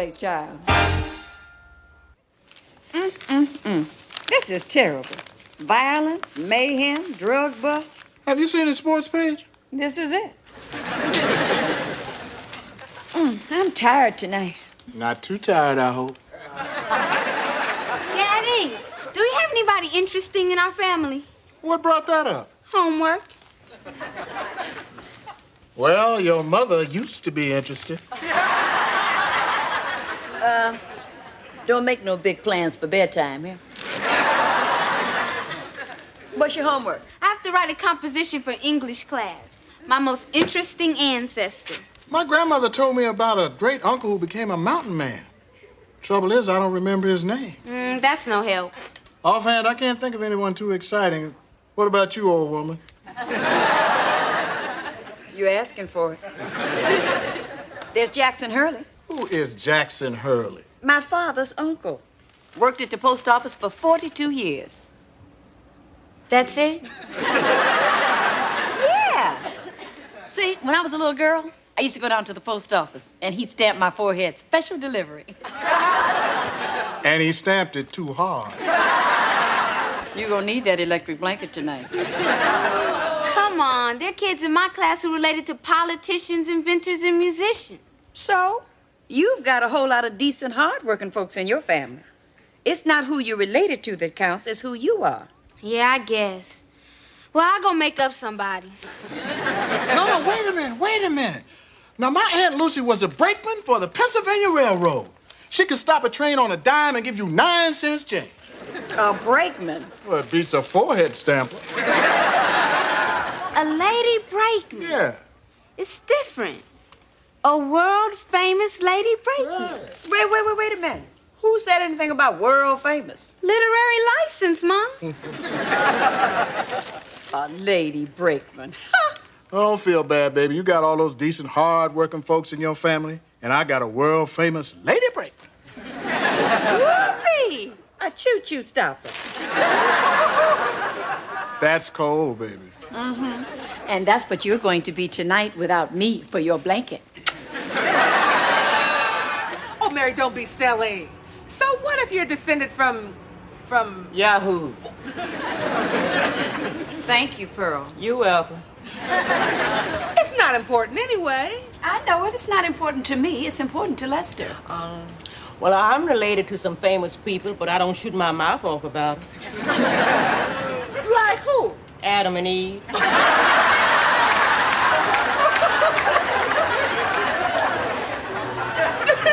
place, child. This is terrible. Violence, mayhem, drug bust. Have you seen the sports page? This is it. I'm tired tonight. Not too tired, I hope. Daddy, do we have anybody interesting in our family? What brought that up? Homework. Well, your mother used to be interested. Don't make no big plans for bedtime here. What's your homework? I have to write a composition for English class. My most interesting ancestor. My grandmother told me about a great uncle who became a mountain man. Trouble is, I don't remember his name. That's no help. Offhand, I can't think of anyone too exciting. What about you, old woman? You're asking for it. There's Jackson Hurley. Who is Jackson Hurley? My father's uncle. Worked at the post office for 42 years. That's it? Yeah. See, when I was a little girl, I used to go down to the post office, and he'd stamp my forehead, special delivery. And he stamped it too hard. You're gonna need that electric blanket tonight. Come on, there are kids in my class who are related to politicians, inventors, and musicians. So, you've got a whole lot of decent, hard-working folks in your family. It's not who you're related to that counts, it's who you are. Yeah, I guess. Well, I'll go make up somebody. No, wait a minute. Now, my Aunt Lucy was a brakeman for the Pennsylvania Railroad. She could stop a train on a dime and give you 9 cents change. A brakeman? Well, it beats a forehead stamper. A lady brakeman? Yeah. It's different. A world-famous lady brakeman. Right. Wait a minute. Who said anything about world famous? Literary license, Mom. A lady brakeman. Don't feel bad, baby. You got all those decent, hard-working folks in your family, and I got a world-famous lady brakeman. Whoopee! A choo-choo stopper. That's cold, baby. And that's what you're going to be tonight without me for your blanket. Oh, Mary, don't be silly. So what if you're descended from... Yahoo. Thank you, Pearl. You're welcome. It's not important anyway. I know it. It's not important to me. It's important to Lester. Well, I'm related to some famous people, but I don't shoot my mouth off about them. Like who? Adam and Eve.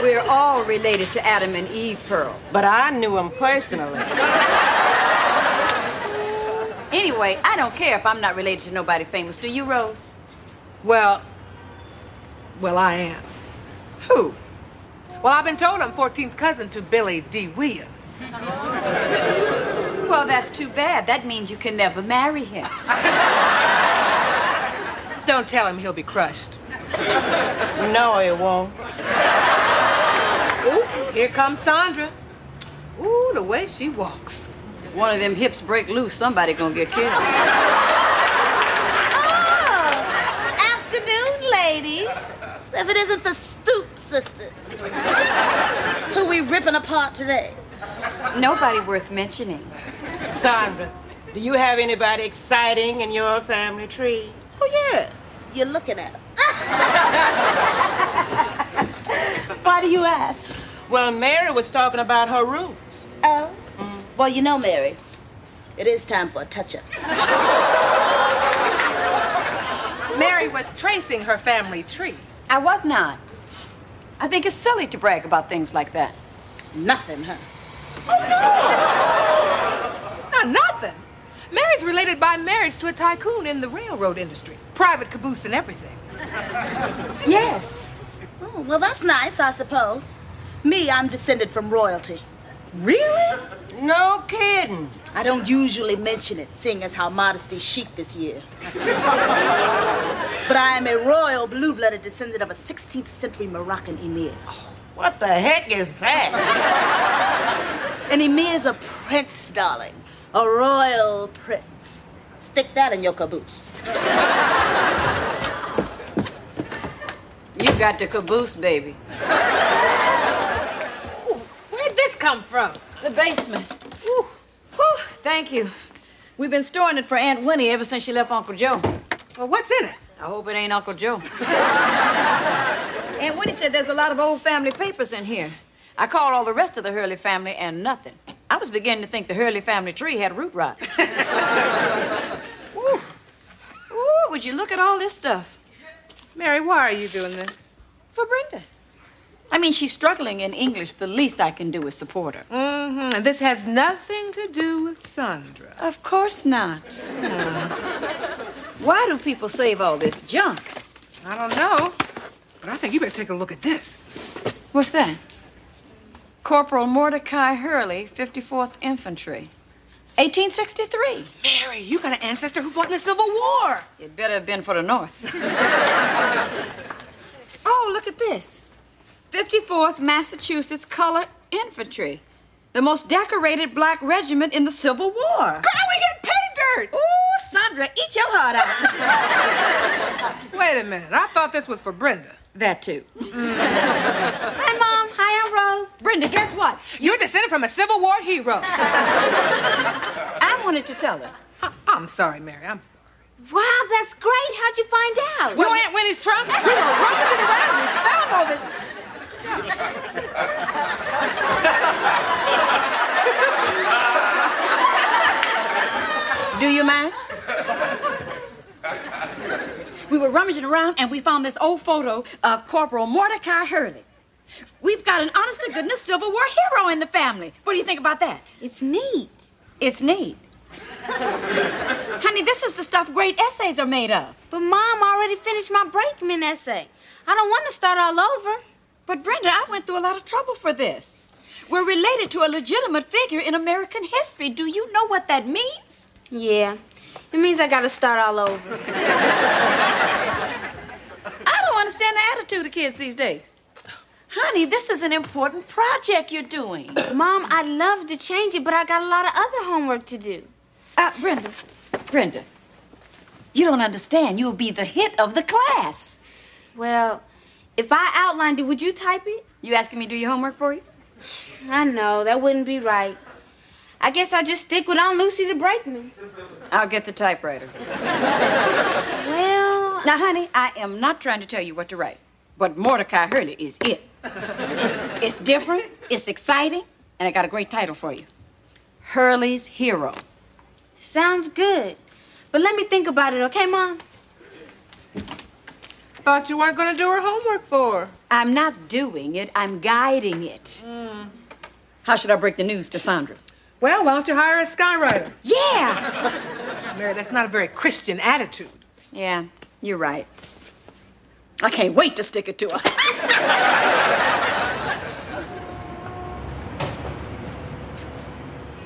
We're all related to Adam and Eve, Pearl. But I knew them personally. Anyway, I don't care if I'm not related to nobody famous. Do you, Rose? Well, I am. Who? Well, I've been told I'm 14th cousin to Billy D. Williams. Well, that's too bad. That means you can never marry him. Don't tell him he'll be crushed. No, it won't. Ooh, here comes Sandra. Ooh, the way she walks. If one of them hips break loose, somebody gonna get killed. Afternoon, lady. If it isn't the Stoop sisters. Who we ripping apart today? Nobody worth mentioning. Sandra, do you have anybody exciting in your family tree? Oh, yeah. You're looking at her. Why do you ask? Well, Mary was talking about her roots. Oh? Well, you know, Mary, it is time for a touch-up. Mary was tracing her family tree. I was not. I think it's silly to brag about things like that. Nothing, huh? Not nothing. Mary's related by marriage to a tycoon in the railroad industry. Private caboose and everything. Yes. Oh, well, that's nice, I suppose. Me, I'm descended from royalty. Really? No kidding. I don't usually mention it, seeing as how modesty's chic this year. But I am a royal blue-blooded descendant of a 16th century Moroccan emir. What the heck is that? An emir's a prince, darling. A royal prince. Stick that in your caboose. You got the caboose, baby. come from? The basement. Whew. Whew, thank you. We've been storing it for Aunt Winnie ever since she left Uncle Joe. Well, what's in it? I hope it ain't Uncle Joe. Aunt Winnie said there's a lot of old family papers in here. I called all the rest of the Hurley family and nothing. I was beginning to think the Hurley family tree had root rot. Ooh. Ooh, would you look at all this stuff? Mary, why are you doing this? For Brenda. I mean, she's struggling in English. The least I can do is support her. Mm-hmm. And this has nothing to do with Sandra. Of course not. Why do people save all this junk? I don't know, but I think you better take a look at this. What's that? Corporal Mordecai Hurley, 54th Infantry. 1863. Mary, you got an ancestor who fought in the Civil War. It better have been for the North. Oh, look at this. 54th Massachusetts Colored Infantry. The most decorated black regiment in the Civil War. Girl, we get pay dirt! Ooh, Sandra, eat your heart out. Wait a minute. I thought this was for Brenda. That too. Hi, Mom. Hi, I'm Rose. Brenda, guess what? You're descended from a Civil War hero. I wanted to tell her. I'm sorry, Mary. I'm sorry. Wow, that's great. How'd you find out? You Aunt Winnie's trunk? We were rummaging around. We found all this. Do you mind? We were rummaging around and we found this old photo of Corporal Mordecai Hurley. We've got an honest-to-goodness Civil War hero in the family. What do you think about that? It's neat. It's neat. Honey, this is the stuff great essays are made of. But Mom already finished my Brakeman essay. I don't want to start all over. But Brenda, I went through a lot of trouble for this. We're related to a legitimate figure in American history. Do you know what that means? Yeah, it means I got to start all over. I don't understand the attitude of kids these days. Honey, this is an important project you're doing. Mom, I'd love to change it, but I got a lot of other homework to do. Brenda, you don't understand. You'll be the hit of the class. Well, if I outlined it, would you type it? You asking me to do your homework for you? I know, that wouldn't be right. I guess I'll just stick with Aunt Lucy the Brakeman. I'll get the typewriter. Well... Now, honey, I am not trying to tell you what to write, but Mordecai Hurley is it. It's different, it's exciting, and I got a great title for you. Hurley's Hero. Sounds good. But let me think about it, okay, Mom? Thought you weren't going to do her homework for her. I'm not doing it, I'm guiding it. How should I break the news to Sandra? Well, why don't you hire a skywriter? Yeah! Mary, that's not a very Christian attitude. Yeah, you're right. I can't wait to stick it to her.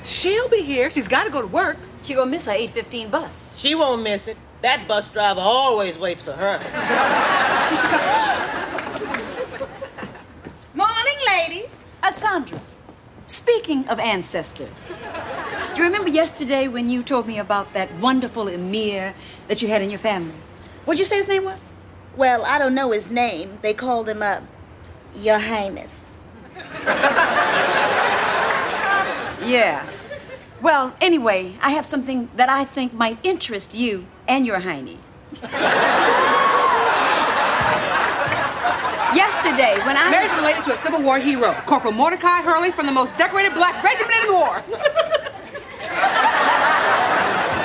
She'll be here. She's got to go to work. She gonna miss her 8:15 bus. She won't miss it. That bus driver always waits for her. Morning, ladies. Sandra, speaking of ancestors, do you remember yesterday when you told me about that wonderful emir that you had in your family? What'd you say his name was? Well, I don't know his name. They called him Your Highness. Yeah. Well, anyway, I have something that I think might interest you and your hiney. Yesterday, when I... Mary's related to a Civil War hero, Corporal Mordecai Hurley from the most decorated black regiment in the war.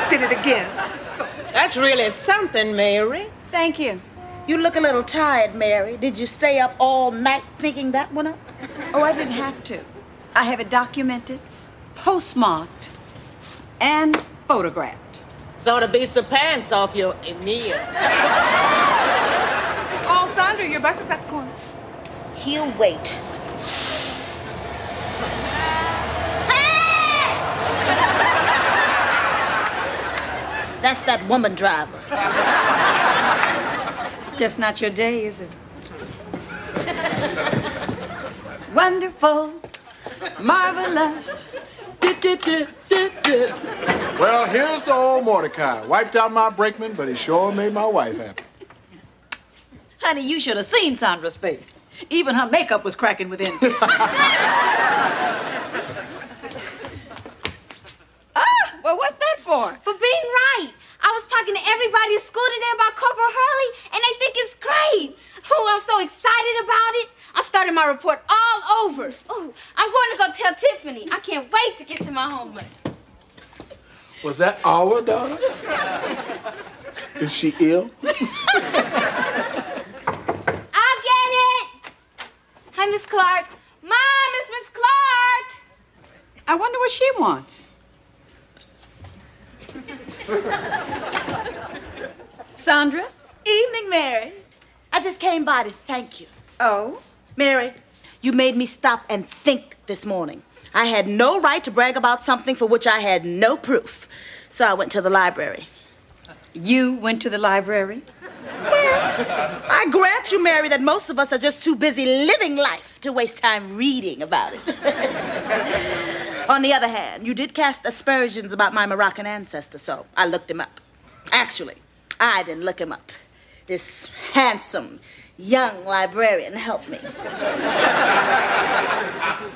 Did it again. That's really something, Mary. Thank you. You look a little tired, Mary. Did you stay up all night thinking that one up? Oh, I didn't have to. I have it documented, postmarked, and photographed. Sort of beats the pants off your emir. Oh, Sandra, your bus is at the corner. He'll wait. That's that woman driver. Just not your day, is it? Wonderful, marvelous. Well, here's the old Mordecai. Wiped out my brakeman, but he sure made my wife happy. Honey, you should have seen Sandra's face. Even her makeup was cracking with envy. tell Tiffany. I can't wait to get to my homework. Was that our daughter? Is she ill? I'll get it. Hi, Miss Clark. Mom, it's Miss Clark. I wonder what she wants. Sandra? Evening, Mary. I just came by to thank you. Oh? Mary, you made me stop and think this morning. I had no right to brag about something for which I had no proof. So I went to the library. You went to the library? Well, I grant you, Mary, that most of us are just too busy living life to waste time reading about it. On the other hand, you did cast aspersions about my Moroccan ancestor, so I looked him up. Actually, I didn't look him up. This handsome, young librarian helped me.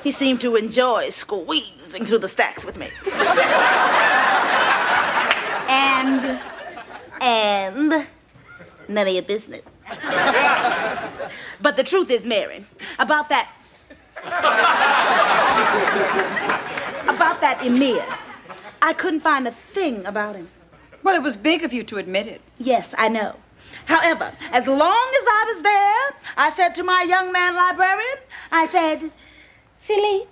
He seemed to enjoy squeezing through the stacks with me. And none of your business. But the truth is, Mary, about that Emir, I couldn't find a thing about him. Well, it was big of you to admit it. Yes, I know. However, as long as I was there, I said to my young man librarian, I said, Philippe,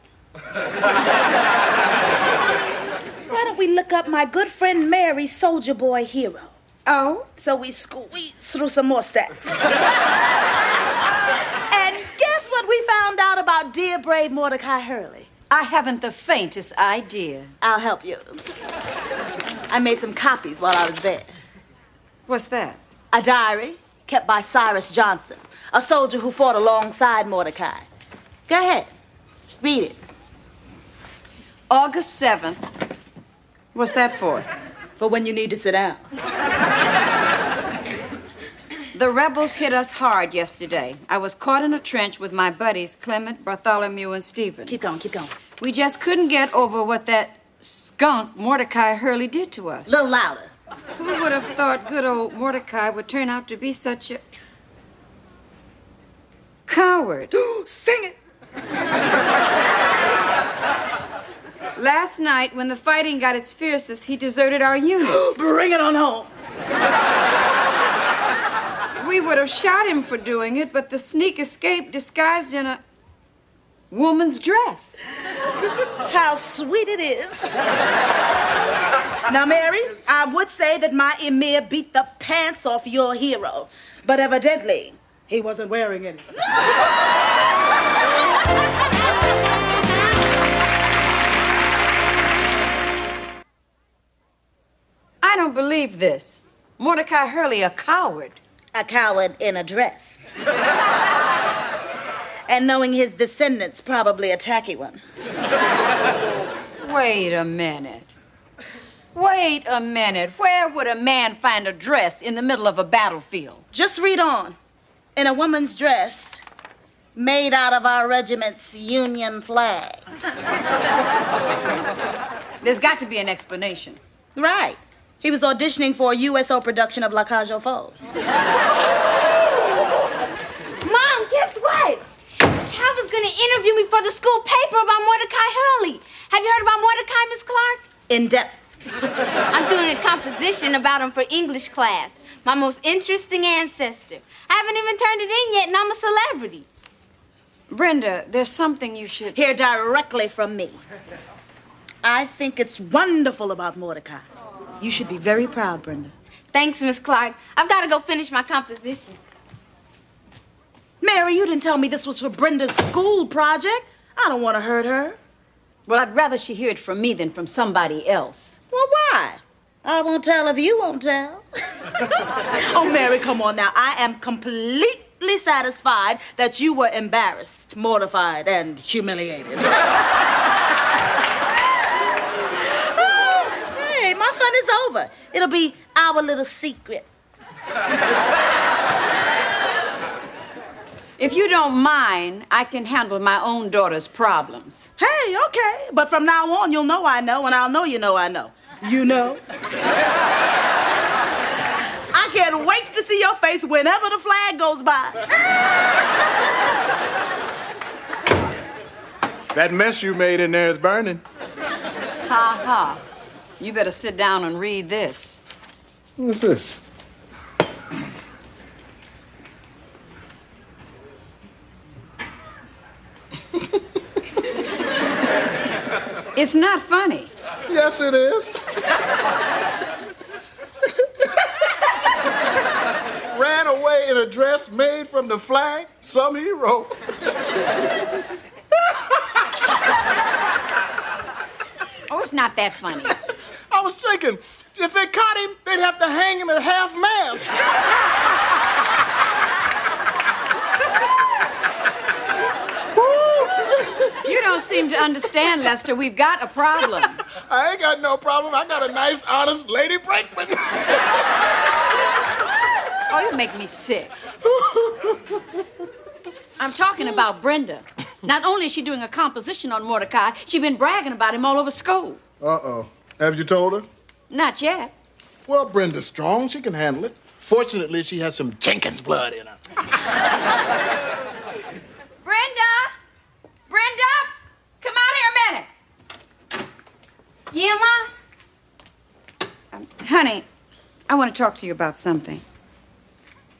why don't we look up my good friend Mary's soldier boy hero? Oh? So we squeezed through some more stacks. And guess what we found out about dear brave Mordecai Hurley? I haven't the faintest idea. I'll help you. I made some copies while I was there. What's that? A diary kept by Cyrus Johnson, a soldier who fought alongside Mordecai. Go ahead. Read it. August 7th. What's that for? For when you need to sit down. The rebels hit us hard yesterday. I was caught in a trench with my buddies, Clement, Bartholomew, and Stephen. Keep going, keep going. We just couldn't get over what that skunk Mordecai Hurley did to us. A little louder. Who would have thought good old Mordecai would turn out to be such a coward? Sing it. Last night, when the fighting got its fiercest, he deserted our unit. Bring it on home. We would have shot him for doing it, but the sneak escaped disguised in a woman's dress. How sweet it is. Now, Mary, I would say that my Emir beat the pants off your hero, but evidently, he wasn't wearing any. I don't believe this. Mordecai Hurley, a coward. A coward in a dress. And knowing his descendants, probably a tacky one. Wait a minute. Wait a minute. Where would a man find a dress in the middle of a battlefield? Just read on. In a woman's dress, made out of our regiment's Union flag. There's got to be an explanation. Right. He was auditioning for a USO production of La Cage aux Folles. Mom, guess what? Calvin's gonna interview me for the school paper about Mordecai Hurley. Have you heard about Mordecai, Miss Clark? In depth. I'm doing a composition about him for English class. My most interesting ancestor. I haven't even turned it in yet, and I'm a celebrity. Brenda, there's something you should... Hear directly from me. I think it's wonderful about Mordecai. You should be very proud, Brenda. Thanks, Miss Clark. I've got to go finish my composition. Mary, you didn't tell me this was for Brenda's school project. I don't want to hurt her. Well, I'd rather she hear it from me than from somebody else. Well, why? I won't tell if you won't tell. Oh, Mary, come on now. I am completely satisfied that you were embarrassed, mortified, and humiliated. Hey, my fun is over. It'll be our little secret. If you don't mind, I can handle my own daughter's problems. Hey, okay. But from now on, you'll know I know, and I'll know you know I know. You know? I can't wait to see your face whenever the flag goes by. That mess you made in there is burning. Ha ha. You better sit down and read this. What's this? It's not funny. Yes, it is. Ran away in a dress made from the flag, some hero. Oh, it's not that funny. I was thinking, if they caught him, they'd have to hang him at half-mast. You don't seem to understand, Lester. We've got a problem. I ain't got no problem. I got a nice, honest lady brakeman. Oh, you make me sick. I'm talking about Brenda. Not only is she doing a composition on Mordecai, she's been bragging about him all over school. Uh-oh. Have you told her? Not yet. Well, Brenda's strong. She can handle it. Fortunately, she has some Jenkins blood in her. Brenda! Brenda! Come out here a minute. Yeah, Ma? Honey, I want to talk to you about something.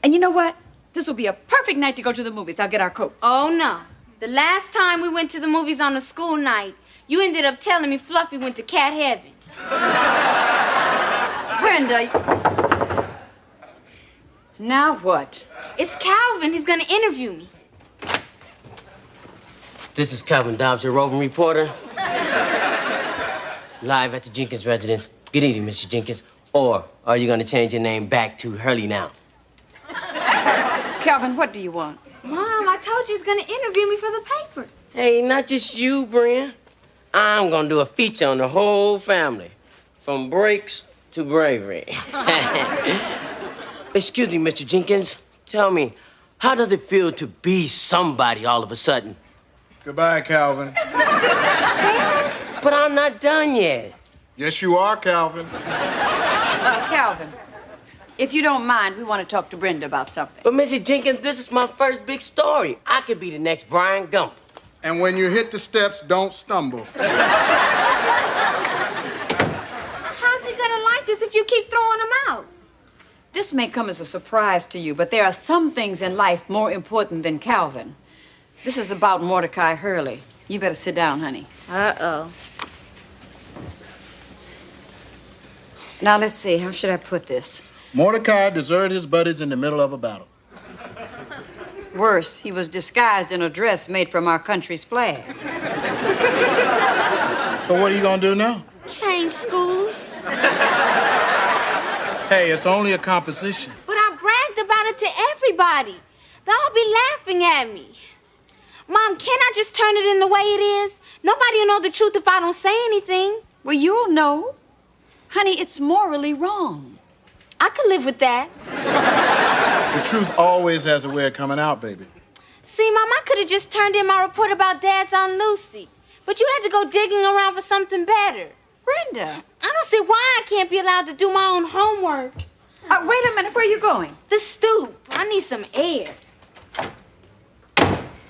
And you know what? This will be a perfect night to go to the movies. I'll get our coats. Oh, no. The last time we went to the movies on a school night, you ended up telling me Fluffy went to cat heaven. Brenda. Now what? It's Calvin. He's gonna interview me. This is Calvin Dobbs, your roving reporter. Live at the Jenkins residence. Good evening, Mr. Jenkins. Or are you gonna change your name back to Hurley now? Calvin, what do you want? Mom, I told you he's gonna interview me for the paper. Hey, not just you, Brian. I'm gonna do a feature on the whole family. From breaks to bravery. Excuse me, Mr. Jenkins. Tell me, how does it feel to be somebody all of a sudden? Goodbye, Calvin. But I'm not done yet. Yes, you are, Calvin. Calvin, if you don't mind, we want to talk to Brenda about something. But, Mrs. Jenkins, this is my first big story. I could be the next Brian Gump. And when you hit the steps, don't stumble. How's he gonna like us if you keep throwing him out? This may come as a surprise to you, but there are some things in life more important than Calvin. This is about Mordecai Hurley. You better sit down, honey. Uh-oh. Now, let's see. How should I put this? Mordecai deserted his buddies in the middle of a battle. Worse, he was disguised in a dress made from our country's flag. So what are you gonna do now? Change schools. Hey, it's only a composition. But I bragged about it to everybody. They'll all be laughing at me. Mom, can't I just turn it in the way it is? Nobody will know the truth if I don't say anything. Well, you'll know. Honey, it's morally wrong. I could live with that. The truth always has a way of coming out, baby. See, Mom, I could have just turned in my report about Dad's Aunt Lucy. But you had to go digging around for something better. Brenda. I don't see why I can't be allowed to do my own homework. Wait a minute. Where are you going? The stoop. I need some air.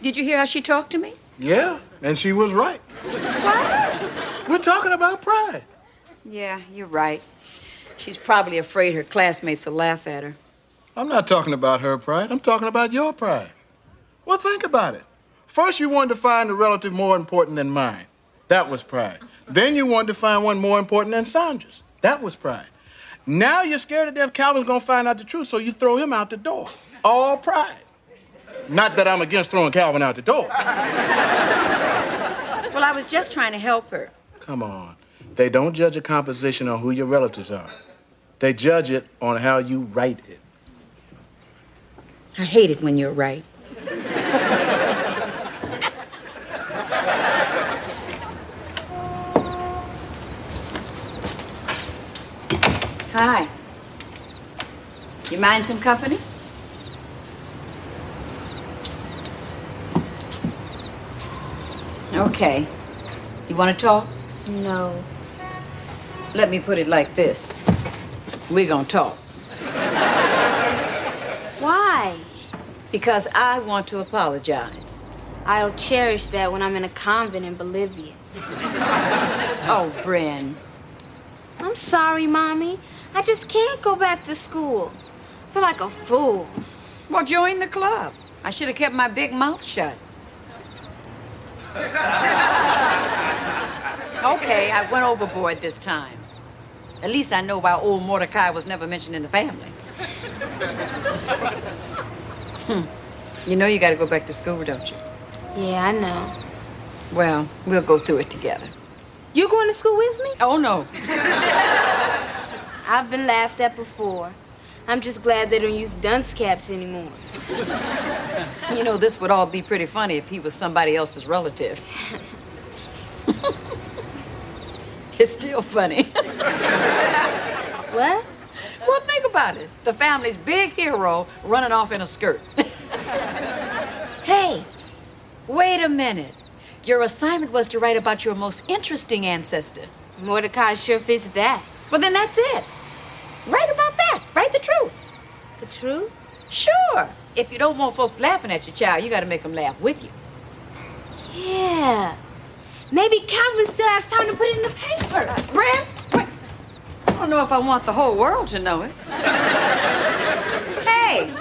Did you hear how she talked to me? Yeah, and she was right. What? We're talking about pride. Yeah, you're right. She's probably afraid her classmates will laugh at her. I'm not talking about her pride. I'm talking about your pride. Well, think about it. First, you wanted to find a relative more important than mine. That was pride. Then you wanted to find one more important than Sandra's. That was pride. Now you're scared to death Calvin's gonna find out the truth, so you throw him out the door. All pride. Not that I'm against throwing Calvin out the door. Well, I was just trying to help her. Come on. They don't judge a composition on who your relatives are. They judge it on how you write it. I hate it when you're right. Hi. You mind some company? Okay. You want to talk? No. Let me put it like this. We're gonna talk. Why? Because I want to apologize. I'll cherish that when I'm in a convent in Bolivia. Oh, Bryn. I'm sorry, Mommy. I just can't go back to school. I feel like a fool. Well, join the club. I should have kept my big mouth shut. Okay, I went overboard this time. At least I know why old Mordecai was never mentioned in the family. You know you gotta go back to school, don't you? Yeah, I know. Well, we'll go through it together. You going to school with me? Oh, no. I've been laughed at before. I'm just glad they don't use dunce caps anymore. You know, this would all be pretty funny if he was somebody else's relative. It's still funny. What? Well, think about it. The family's big hero running off in a skirt. Hey, wait a minute. Your assignment was to write about your most interesting ancestor. Mordecai sure fits that. Well, then that's it. Write about that. Write the truth. The truth? Sure. If you don't want folks laughing at your child, you got to make them laugh with you. Yeah. Maybe Calvin still has time to put it in the paper. Brad, wait. I don't know if I want the whole world to know it. Hey,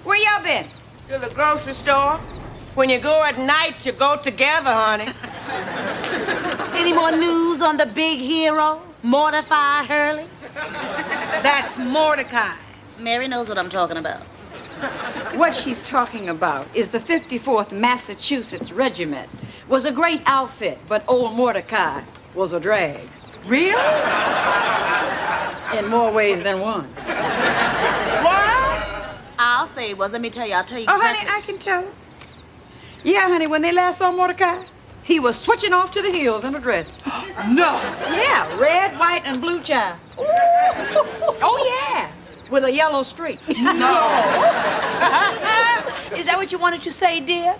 where y'all been? To the grocery store. When you go at night, you go together, honey. Any more news on the big hero, Mordecai Hurley? That's Mordecai. Mary knows what I'm talking about. What she's talking about is the 54th Massachusetts Regiment. Was a great outfit, but old Mordecai was a drag. Really? In more ways than one. What? I'll say it was. Let me tell you. I'll tell you Oh, exactly. honey, I can tell. Yeah, honey, when they last saw Mordecai, he was switching off to the hills in a dress. No. Yeah, red, white, and blue child. Oh, yeah, with a yellow streak. No. Is that what you wanted to say, dear?